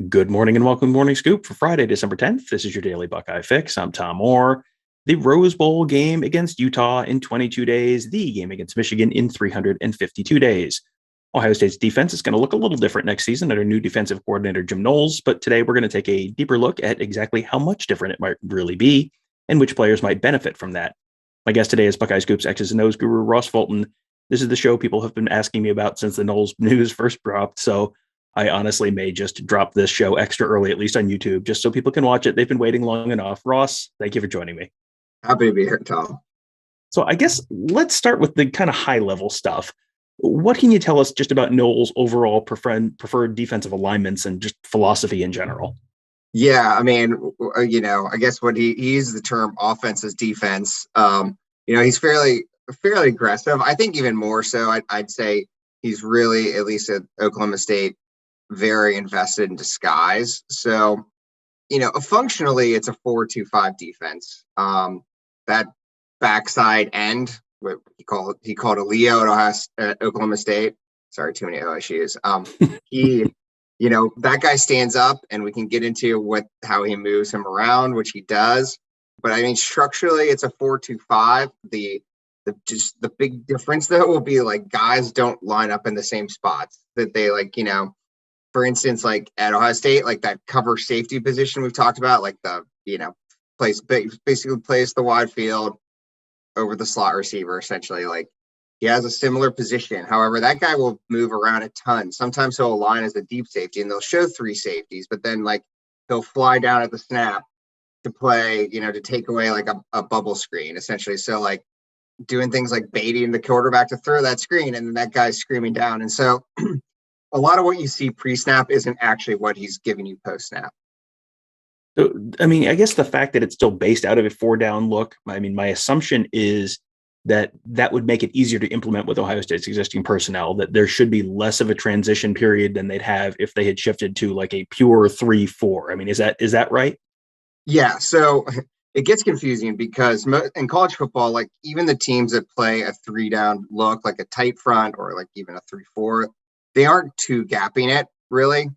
Good morning and welcome to Morning Scoop for Friday, December 10th. This is your daily Buckeye fix. I'm Tom Orr. The Rose Bowl game against Utah in 22 days, the game against Michigan in 352 days. Ohio State's defense is going to look a little different next season under new defensive coordinator Jim Knowles, but today we're going to take a deeper look at exactly how much different it might really be and which players might benefit from that. My guest today is Buckeye Scoop's X's and O's guru, Ross Fulton. This is the show people have been asking me about since the Knowles news first dropped, so I honestly may just drop this show extra early, at least on YouTube, just so people can watch it. They've been waiting long enough. Ross, thank you for joining me. Happy to be here, Tom. So I guess let's start with the kind of high-level stuff. What can you tell us just about Knowles' overall preferred defensive alignments and just philosophy in general? Yeah, I mean, I guess what he uses the term offense as defense. He's fairly aggressive. I think even more so, I'd say he's really, at least at Oklahoma State, very invested in disguise. So, functionally, it's a 4-2-5 defense. That backside end, what he called a Leo at Oklahoma State. Sorry, too many OSUs. That guy stands up, and we can get into how he moves him around, which he does. But I mean, structurally, it's a 4-2-5. The big difference though will be like guys don't line up in the same spots that they for instance, like at Ohio State, like that cover safety position we've talked about, like basically plays the wide field over the slot receiver, essentially. Like he has a similar position. However, that guy will move around a ton. Sometimes he'll align as a deep safety and they'll show three safeties, but then like he'll fly down at the snap to play, to take away like a bubble screen, essentially. So like doing things like baiting the quarterback to throw that screen, and then that guy's screaming down. And so a lot of what you see pre-snap isn't actually what he's giving you post-snap. So, I mean, I guess the fact that it's still based out of a 4-down look, I mean, my assumption is that would make it easier to implement with Ohio State's existing personnel, that there should be less of a transition period than they'd have if they had shifted to like a pure 3-4. I mean, is that right? Yeah. So it gets confusing because in college football, like even the teams that play a 3-down look, like a tight front or like even a 3-4, they aren't too gapping it really,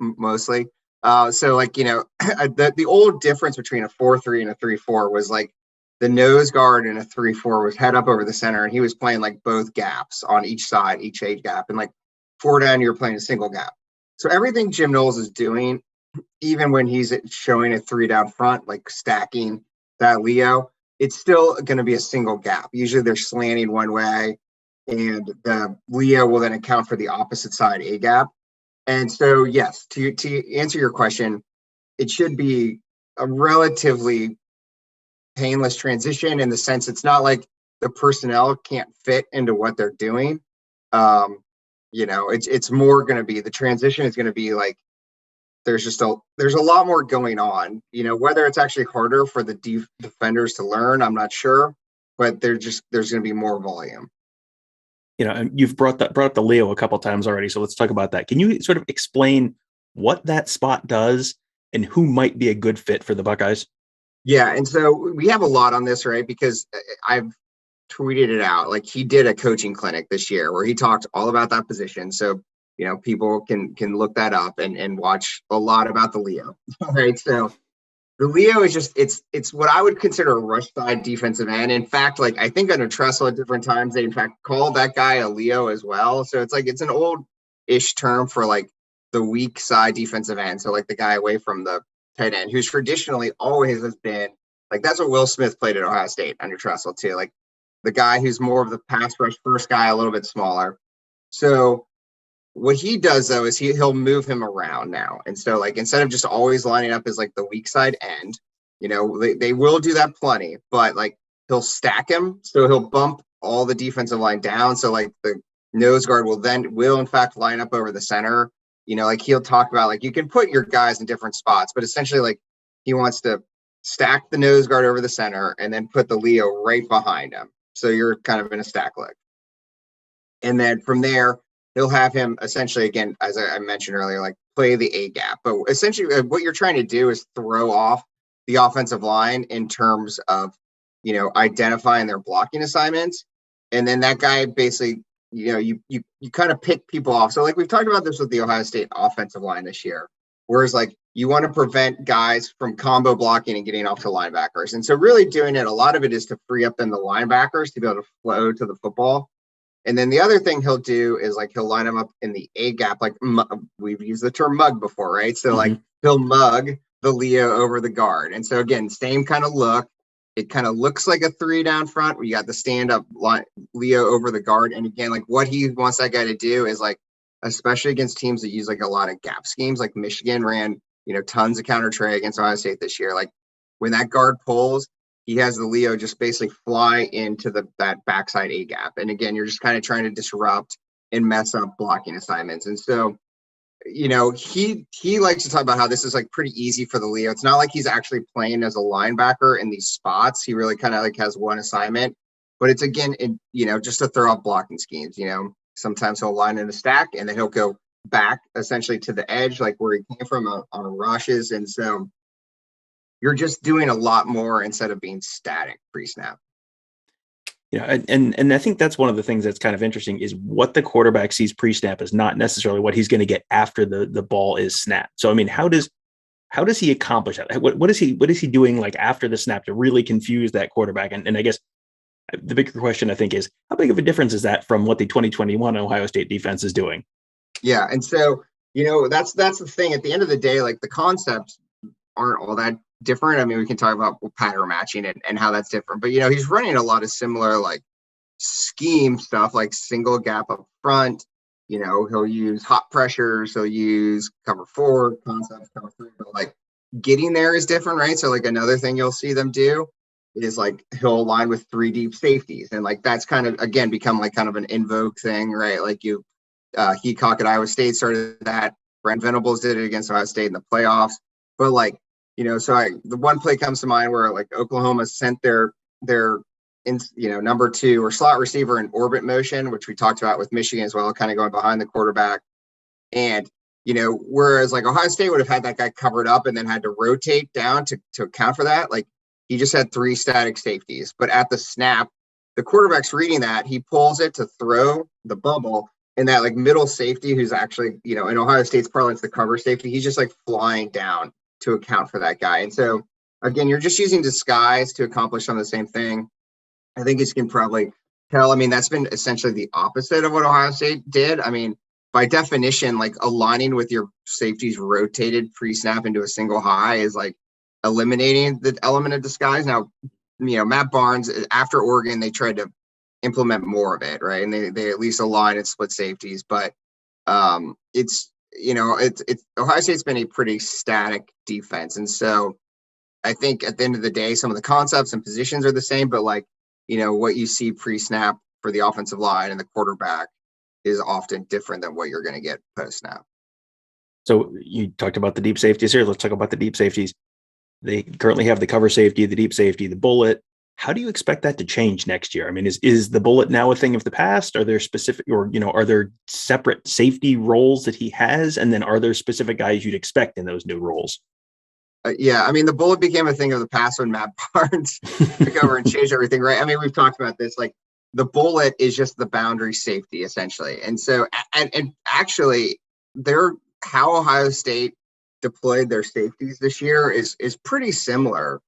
mostly. So like, the old difference between a 4-3 and a 3-4 was like the nose guard in a 3-4 was head up over the center, and he was playing like both gaps on each side, each age gap. And like 4-down, you're playing a single gap. So everything Jim Knowles is doing, even when he's showing a 3-down front, like stacking that Leo, it's still going to be a single gap. Usually they're slanting one way, and the Leo will then account for the opposite side A gap. And so, yes, to answer your question, it should be a relatively painless transition in the sense it's not like the personnel can't fit into what they're doing. It's more going to be, the transition is going to be like, there's a lot more going on, whether it's actually harder for the defenders to learn, I'm not sure, but there's going to be more volume. And you've brought up the Leo a couple times already, so let's talk about that. Can you sort of explain what that spot does and who might be a good fit for the Buckeyes? Yeah, and so we have a lot on this, right? Because I've tweeted it out. Like he did a coaching clinic this year where he talked all about that position. So, people can look that up and watch a lot about the Leo, right? So the Leo is just, it's what I would consider a rush side defensive end. In fact, like I think under Tressel at different times, they in fact called that guy a Leo as well. So it's like, it's an old-ish term for like the weak side defensive end. So like the guy away from the tight end, who's traditionally always has been, like that's what Will Smith played at Ohio State under Tressel too. Like the guy who's more of the pass rush first guy, a little bit smaller. So what he does though is he'll move him around now. And so like instead of just always lining up as like the weak side end, they will do that plenty, but like he'll stack him. So he'll bump all the defensive line down. So like the nose guard will in fact line up over the center. Like he'll talk about like you can put your guys in different spots, but essentially like he wants to stack the nose guard over the center and then put the Leo right behind him. So you're kind of in a stack leg. And then from there, he'll have him essentially, again, as I mentioned earlier, like play the A gap. But essentially what you're trying to do is throw off the offensive line in terms of, identifying their blocking assignments. And then that guy basically, you kind of pick people off. So like we've talked about this with the Ohio State offensive line this year. Whereas like you want to prevent guys from combo blocking and getting off to linebackers. And so really doing it, a lot of it is to free up then the linebackers to be able to flow to the football. And then the other thing he'll do is like he'll line them up in the A gap. Like we've used the term mug before, right? So like he'll mug the Leo over the guard. And so again, same kind of look. It kind of looks like a 3 down front where you got the stand up Leo over the guard. And again, like what he wants that guy to do is like, especially against teams that use like a lot of gap schemes, like Michigan ran, tons of counter tray against Ohio State this year. Like when that guard pulls, he has the Leo just basically fly into that backside A gap. And again, you're just kind of trying to disrupt and mess up blocking assignments. And so, he likes to talk about how this is like pretty easy for the Leo. It's not like he's actually playing as a linebacker in these spots. He really kind of like has one assignment, but it's again, just to throw off blocking schemes. Sometimes he'll line in a stack and then he'll go back essentially to the edge, like where he came from on rushes. And so you're just doing a lot more instead of being static pre-snap. Yeah, and I think that's one of the things that's kind of interesting is what the quarterback sees pre-snap is not necessarily what he's going to get after the ball is snapped. So I mean, how does he accomplish that? What is he doing like after the snap to really confuse that quarterback? And I guess the bigger question I think is how big of a difference is that from what the 2021 Ohio State defense is doing? Yeah, and so that's the thing. At the end of the day, like the concepts aren't all that different. I mean, we can talk about pattern matching and how that's different, but he's running a lot of similar like scheme stuff, like single gap up front. He'll use hot pressures, he'll use cover 4 concepts, cover 3, but like getting there is different, right? So like another thing you'll see them do is like he'll align with 3 deep safeties, and like that's kind of again become like kind of an in vogue thing, right? Like Heacock at Iowa State started that. Brent Venables did it against Ohio State in the playoffs, but like so the one play comes to mind where like Oklahoma sent their number 2 or slot receiver in orbit motion, which we talked about with Michigan as well, kind of going behind the quarterback. And, whereas like Ohio State would have had that guy covered up and then had to rotate down to account for that. Like he just had 3 static safeties, but at the snap, the quarterback's reading that, he pulls it to throw the bubble, and that like middle safety who's actually, in Ohio State's parlance, the cover safety, he's just like flying down to account for that guy. And so again, you're just using disguise to accomplish some of the same thing. I think you can probably tell. I mean, that's been essentially the opposite of what Ohio State did. I mean, by definition, like aligning with your safeties rotated pre-snap into a single high is like eliminating the element of disguise. Now, Matt Barnes, after Oregon, they tried to implement more of it, right? And they at least align and split safeties, but it's Ohio State's been a pretty static defense. And so I think at the end of the day, some of the concepts and positions are the same, but like, what you see pre-snap for the offensive line and the quarterback is often different than what you're going to get post-snap. So you talked about the deep safeties here. Let's talk about the deep safeties. They currently have the cover safety, the deep safety, the bullet. How do you expect that to change next year? I mean, is the bullet now a thing of the past? Are there specific, or, are there separate safety roles that he has? And then are there specific guys you'd expect in those new roles? Yeah, I mean, the bullet became a thing of the past when Matt Barnes took over and changed everything, right? I mean, we've talked about this. Like, the bullet is just the boundary safety, essentially. And so, and actually, how Ohio State deployed their safeties this year is pretty similar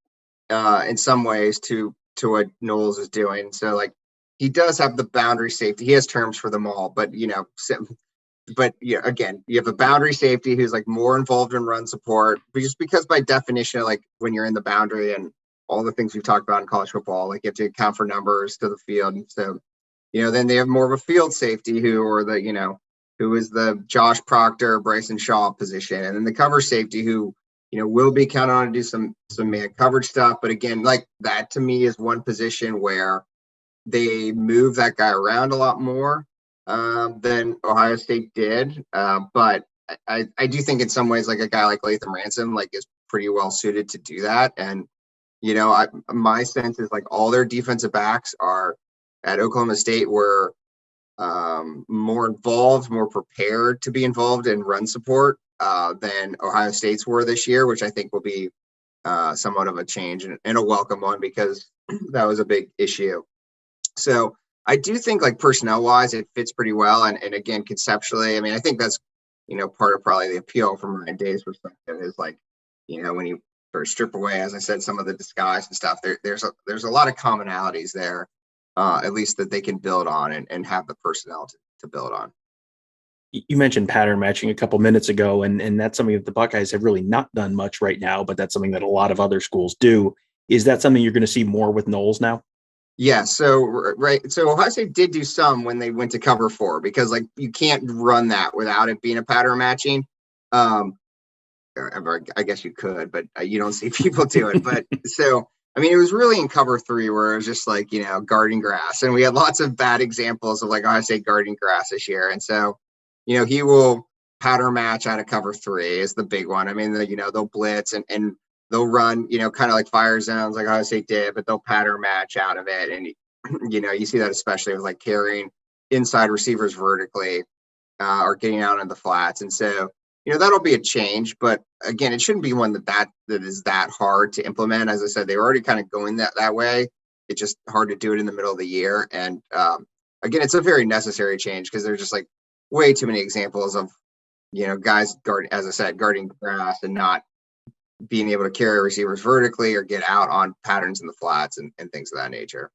in some ways to what Knowles is doing. So, like, he does have the boundary safety. He has terms for them all, but again, you have a boundary safety who's like more involved in run support, just because by definition, like when you're in the boundary and all the things we've talked about in college football, like you have to account for numbers to the field. And so, then they have more of a field safety who is the Josh Proctor, Bryson Shaw position. And then the cover safety who, will be counted on to do some man coverage stuff. But again, like that to me is one position where they move that guy around a lot more than Ohio State did. But I do think in some ways, like a guy like Latham Ransom, like is pretty well suited to do that. And, my sense is like all their defensive backs are at Oklahoma State were more involved, more prepared to be involved in run support than Ohio State's were this year, which I think will be somewhat of a change and a welcome one because that was a big issue. So I do think like personnel wise, it fits pretty well. And again, conceptually, I mean, I think that's part of probably the appeal from Ryan Day's perspective is like, when you sort of strip away, as I said, some of the disguise and stuff, there's a lot of commonalities there, at least that they can build on and have the personnel to build on. You mentioned pattern matching a couple minutes ago, and that's something that the Buckeyes have really not done much right now, but that's something that a lot of other schools do. Is that something you're going to see more with Knowles now? Yeah, so right. So Ohio State did do some when they went to cover 4, because like you can't run that without it being a pattern matching. I guess you could, but you don't see people do it. But so, I mean, it was really in cover 3 where it was just like, guarding grass. And we had lots of bad examples of like Ohio State guarding grass this year. And so, he will pattern match out of cover 3 is the big one. I mean, they'll blitz and they'll run, kind of like fire zones like Ohio State did, but they'll pattern match out of it. And, you see that especially with like carrying inside receivers vertically or getting out in the flats. And so, that'll be a change. But again, it shouldn't be one that is that hard to implement. As I said, they were already kind of going that way. It's just hard to do it in the middle of the year. And again, it's a very necessary change because there's just like way too many examples of, guys guarding grass and not being able to carry receivers vertically or get out on patterns in the flats and things of that nature.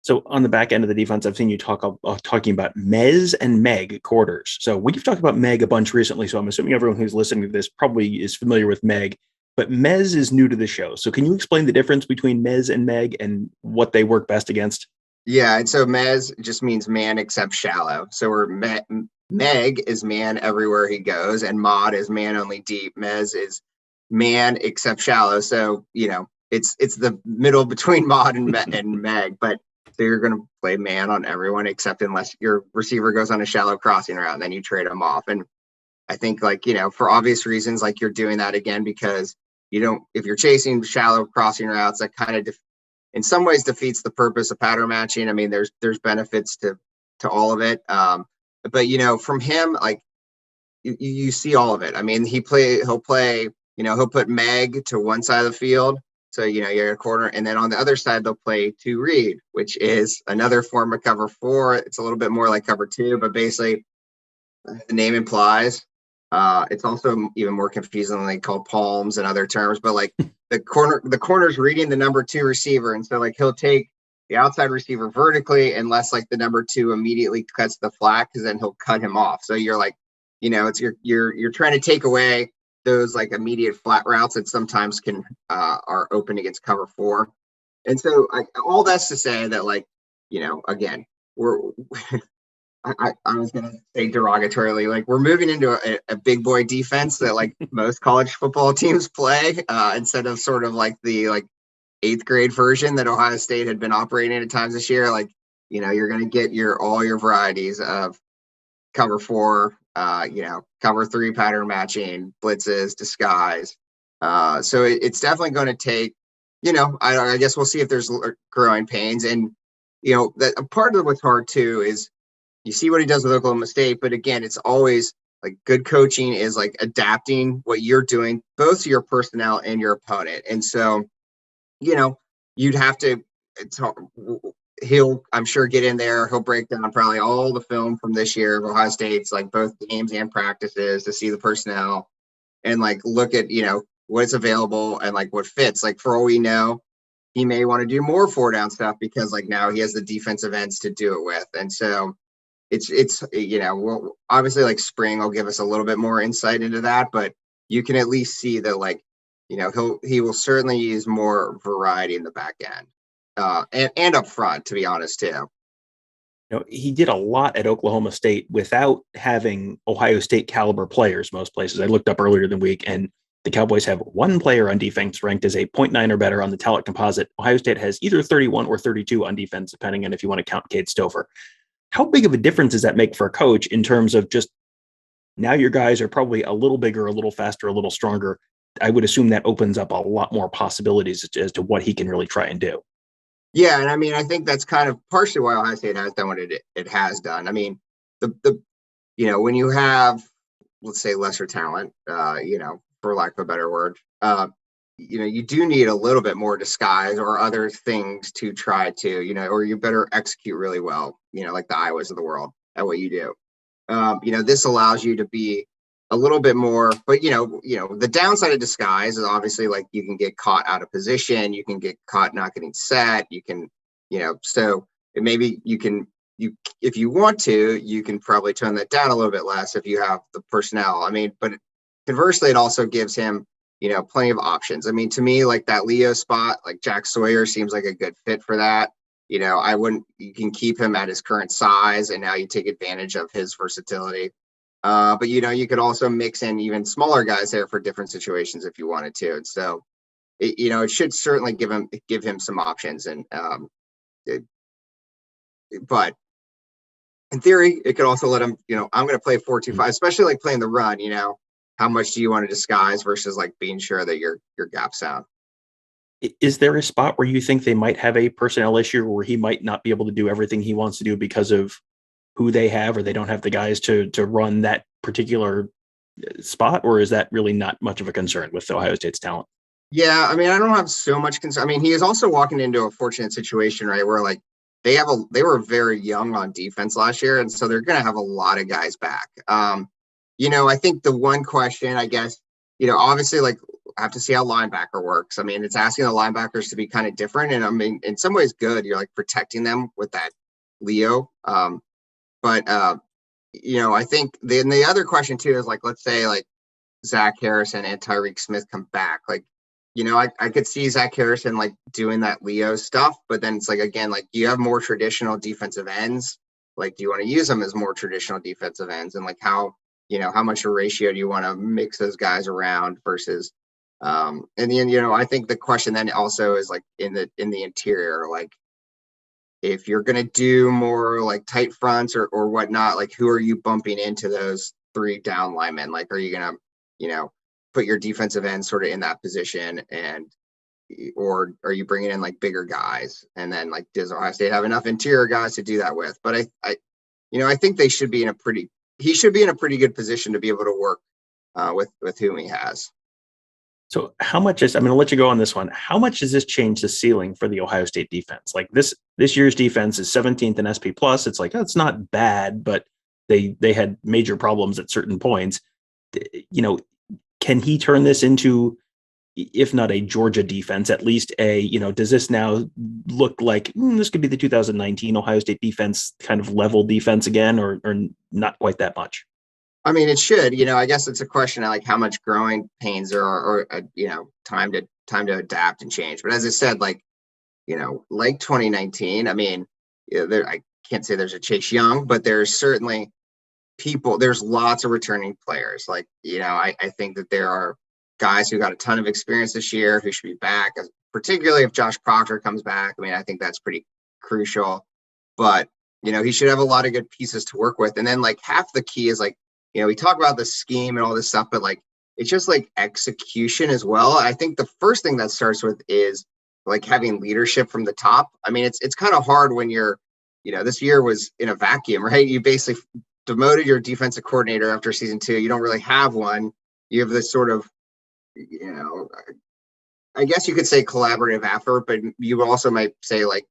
So on the back end of the defense, I've seen you talking about Mez and Meg quarters. So we've talked about Meg a bunch recently, so I'm assuming everyone who's listening to this probably is familiar with Meg, but Mez is new to the show. So can you explain the difference between Mez and Meg and what they work best against? Yeah, and so Mez just means man except shallow. So Meg is man everywhere he goes, and Mod is man only deep. Mez is man except shallow. So, it's the middle between Mod and Meg, but so you're going to play man on everyone except unless your receiver goes on a shallow crossing route, and then you trade them off. And I think for obvious reasons, like you're doing that again, because if you're chasing shallow crossing routes, that kind of in some ways defeats the purpose of pattern matching. I mean, there's benefits to all of it. But from him, like you see all of it. I mean, he'll put Meg to one side of the field. So, you're a corner, and then on the other side, they'll play 2 read, which is another form of cover 4. It's a little bit more like cover 2, but basically the name implies it's also even more confusingly called palms and other terms, but like the corner's reading the number 2 receiver. And so like he'll take the outside receiver vertically unless like the number 2 immediately cuts the flat, because then he'll cut him off. So you're like, it's you're trying to take away those like immediate flat routes that sometimes are open against cover 4. And so all that's to say that like, again, I was going to say derogatorily, like we're moving into a big boy defense that like most college football teams play instead of sort of like the 8th grade version that Ohio State had been operating at times this year. Like, you're going to get all your varieties of cover 4, cover 3 pattern matching, blitzes, disguise. So it's definitely going to take, I guess we'll see if there's growing pains. And, that a part of what's hard too is you see what he does with Oklahoma State, but again, it's always like good coaching is like adapting what you're doing, both to your personnel and your opponent. And so, you'd have to, he'll, I'm sure, get in there. He'll break down probably all the film from this year of Ohio State's, like both games and practices, to see the personnel and like look at, what's available and like what fits. Like for all we know, he may want to do more 4-down stuff because like now he has the defensive ends to do it with. And so it's well, obviously like spring will give us a little bit more insight into that, but you can at least see that like, he will certainly use more variety in the back end and up front, to be honest too. He did a lot at Oklahoma State without having Ohio State caliber players. Most places I looked up earlier in the week, and the Cowboys have 1 player on defense ranked as a 0.9 or better on the talent composite. Ohio State has either 31 or 32 on defense, depending on if you want to count Cade Stover. How big of a difference does that make for a coach in terms of just now your guys are probably a little bigger, a little faster, a little stronger? I would assume that opens up a lot more possibilities as to what he can really try and do. Yeah, and I mean, I think that's kind of partially why Ohio State has done what it has done. I mean, when you have, let's say, lesser talent, for lack of a better word, you do need a little bit more disguise or other things to try to, or you better execute really well, like the Iowas of the world at what you do. this allows you to be a little bit more, but the downside of disguise is obviously like you can get caught out of position, you can get caught not getting set, you can, so maybe if you want to, you can probably tone that down a little bit less if you have the personnel. I mean, but conversely, it also gives him, plenty of options. I mean, to me, like that Leo spot, like Jack Sawyer seems like a good fit for that. You can keep him at his current size and now you take advantage of his versatility. But you could also mix in even smaller guys there for different situations if you wanted to. And so, it should certainly give him some options. And but in theory, it could also let him. I'm going to play 4-2-5, especially like playing the run. How much do you want to disguise versus like being sure that your gap sound? Is there a spot where you think they might have a personnel issue where he might not be able to do everything he wants to do because of who they have, or they don't have the guys to run that particular spot? Or is that really not much of a concern with Ohio State's talent? Yeah, I mean, I don't have so much concern. I mean, he is also walking into a fortunate situation, right? Where like they were very young on defense last year, and so they're going to have a lot of guys back. I think the one question, I guess, obviously, like, I have to see how linebacker works. I mean, it's asking the linebackers to be kind of different, and I mean, in some ways, good. You're like protecting them with that Leo. But I think then the other question too is like, let's say like Zach Harrison and Tyreek Smith come back. Like, I could see Zach Harrison like doing that Leo stuff, but then it's like, again, like you have more traditional defensive ends. Like, do you want to use them as more traditional defensive ends? And like how much a ratio do you want to mix those guys around versus, and then, I think the question then also is like in the interior, like, if you're going to do more like tight fronts or whatnot, like who are you bumping into those 3 down linemen? Like, are you going to, put your defensive end sort of in that position or are you bringing in like bigger guys? And then like, does Ohio State have enough interior guys to do that with? But I think he should be in a pretty good position to be able to work with whom he has. So how much I'm going to let you go on this one. How much does this change the ceiling for the Ohio State defense? Like this year's defense is 17th in SP plus. It's like, it's not bad, but they had major problems at certain points. Can he turn this into, if not a Georgia defense, at least does this now look like this could be the 2019 Ohio State defense kind of level defense again, or not quite that much? I mean, it should. I guess it's a question of like how much growing pains there are, or time to adapt and change. But as I said, like 2019. I mean, I can't say there's a Chase Young, but there's certainly there's lots of returning players. Like, I think that there are guys who got a ton of experience this year who should be back, particularly if Josh Proctor comes back. I mean, I think that's pretty crucial. But he should have a lot of good pieces to work with. And then like half the key is like, we talk about the scheme and all this stuff, but like, it's just like execution as well. I think the first thing that starts with is like having leadership from the top. I mean, it's kind of hard when you're, this year was in a vacuum, right? You basically demoted your defensive coordinator after season 2. You don't really have one. You have this sort of, I guess you could say collaborative effort, but you also might say like,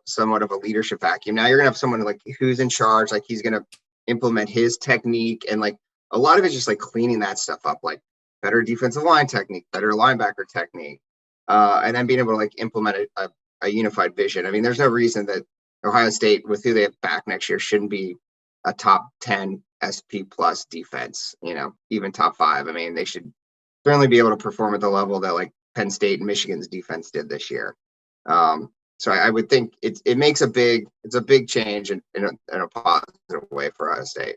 somewhat of a leadership vacuum. Now you're going to have someone like who's in charge, like he's going to implement his technique. And like a lot of it's just like cleaning that stuff up, like better defensive line technique, better linebacker technique, and then being able to like implement a unified vision. I mean, there's no reason that Ohio State, with who they have back next year, shouldn't be a top 10 SP plus defense, even top 5. I mean, they should certainly be able to perform at the level that like Penn State and Michigan's defense did this year. So I would think it makes a big change in a positive way for Ohio State.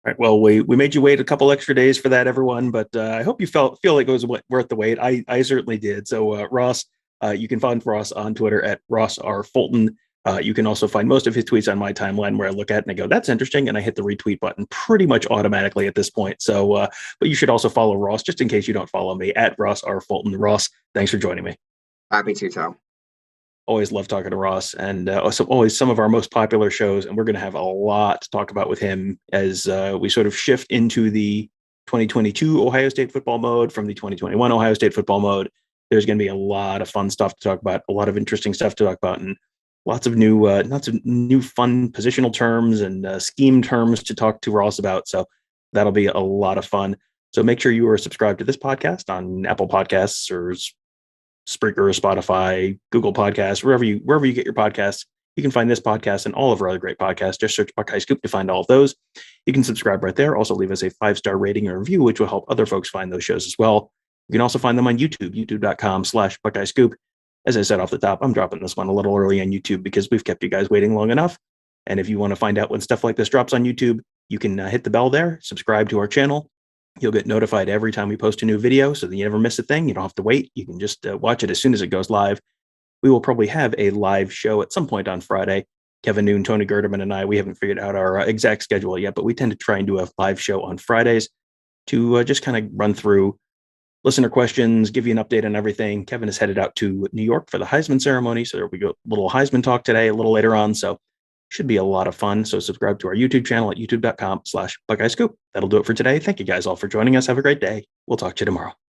All right. Well, we made you wait a couple extra days for that, everyone, but I hope you feel like it was worth the wait. I certainly did. So Ross, you can find Ross on Twitter at Ross R. Fulton. You can also find most of his tweets on my timeline where I look at it and I go, that's interesting. And I hit the retweet button pretty much automatically at this point. So, but you should also follow Ross just in case you don't follow me at Ross R. Fulton. Ross, thanks for joining me. Happy to, Tom. Always love talking to Ross, and always some of our most popular shows. And we're going to have a lot to talk about with him as we sort of shift into the 2022 Ohio State football mode from the 2021 Ohio State football mode. There's going to be a lot of fun stuff to talk about, a lot of interesting stuff to talk about. And lots of new fun positional terms and scheme terms to talk to Ross about. So that'll be a lot of fun. So make sure you are subscribed to this podcast on Apple Podcasts or Spreaker, Spotify, Google Podcasts, wherever you get your podcasts. You can find this podcast and all of our other great podcasts. Just search Buckeye Scoop to find all of those. You can subscribe right there. Also leave us a 5-star rating and review, which will help other folks find those shows as well. You can also find them on YouTube, youtube.com/Buckeye Scoop. As I said off the top, I'm dropping this one a little early on YouTube because we've kept you guys waiting long enough. And if you want to find out when stuff like this drops on YouTube, you can hit the bell there, subscribe to our channel. You'll get notified every time we post a new video so that you never miss a thing. You don't have to wait. You can just watch it as soon as it goes live. We will probably have a live show at some point on Friday. Kevin Noon, Tony Gerderman, and I, we haven't figured out our exact schedule yet, but we tend to try and do a live show on Fridays to just kind of run through listener questions, give you an update on everything. Kevin is headed out to New York for the Heisman ceremony, so there we go. A little Heisman talk today, a little later on, so should be a lot of fun. So subscribe to our YouTube channel at youtube.com/Buckeye Scoop. That'll do it for today. Thank you guys all for joining us. Have a great day. We'll talk to you tomorrow.